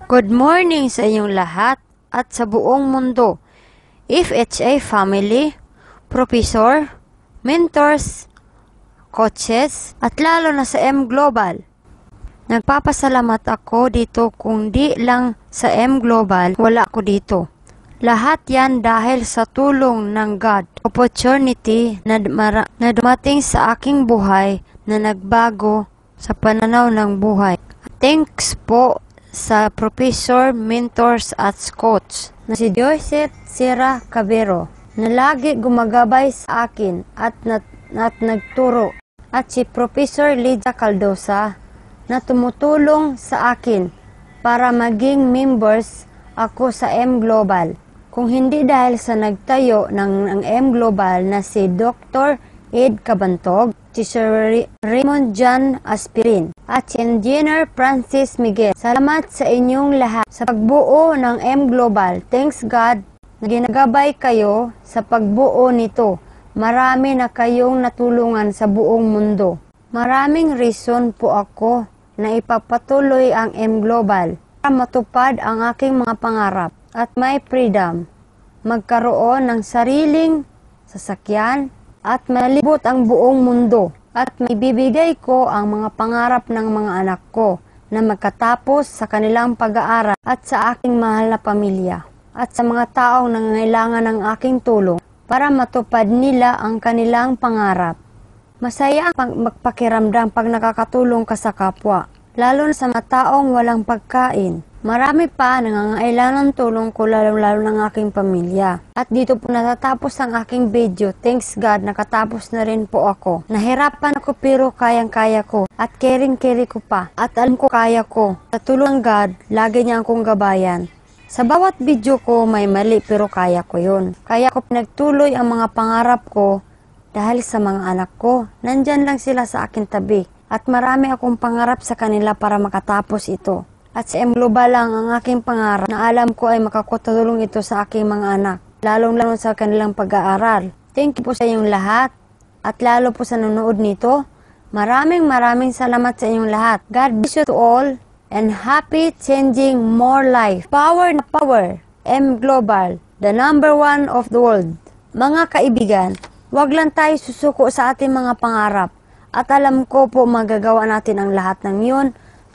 Good morning sa inyong lahat at sa buong mundo. FHA family, professor, mentors, coaches, at lalo na sa M Global. Nagpapasalamat ako dito, kung di lang sa M Global, wala ako dito. Lahat yan dahil sa tulong ng God. Opportunity na dumating sa aking buhay na nagbago sa pananaw ng buhay. Thanks po sa professor, mentors at coach na si Joseph Sierra Cabero na lagi gumagabay sa akin at nagturo, at si Professor Lydia Caldosa na tumutulong sa akin para maging members ako sa M Global. Kung hindi dahil sa nagtayo ng M Global na si Dr. Ed Cabantog, si Sir Raymond John Aspirin, at si Engineer Francis Miguel. Salamat sa inyong lahat sa pagbuo ng M Global. Thanks God na ginagabay kayo sa pagbuo nito. Marami na kayong natulungan sa buong mundo. Maraming reason po ako na ipapatuloy ang M Global para matupad ang aking mga pangarap at may freedom, magkaroon ng sariling sasakyan at malibot ang buong mundo, at maibibigay ko ang mga pangarap ng mga anak ko na magkatapos sa kanilang pag-aaral at sa aking mahal na pamilya at sa mga taong nangangailangan ng aking tulong para matupad nila ang kanilang pangarap. Masaya ang magpakiramdam pag nakakatulong ka sa kapwa, lalo na sa mga taong walang pagkain. Marami pa nangangailangan ng tulong ko, lalo ng aking pamilya. At dito po natatapos ang aking video. Thanks God, nakatapos na rin po ako. Nahirapan ako pero kayang-kaya ko. At caring-carry ko pa. At alam ko kaya ko. Sa tulong ng God, lagi niya akong gabayan. Sa bawat video ko may mali pero kaya ko yun. Kaya ko pinagtuloy ang mga pangarap ko dahil sa mga anak ko. Nandyan lang sila sa aking tabi. At marami akong pangarap sa kanila para makatapos ito. At sa M Global lang ang aking pangarap na alam ko ay makakatulong ito sa aking mga anak, lalong-lalo sa kanilang pag-aaral. Thank you po sa inyong lahat at lalo po sa nanonood nito. Maraming salamat sa inyong lahat. God bless you to all and happy changing more life. Power na power. M Global, the #1 of the world. Mga kaibigan, wag lang tayo susuko sa ating mga pangarap. At alam ko po magagawa natin ang lahat ng yun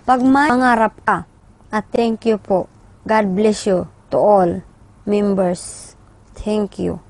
pag may pangarap ka. At thank you po. God bless you to all members. Thank you.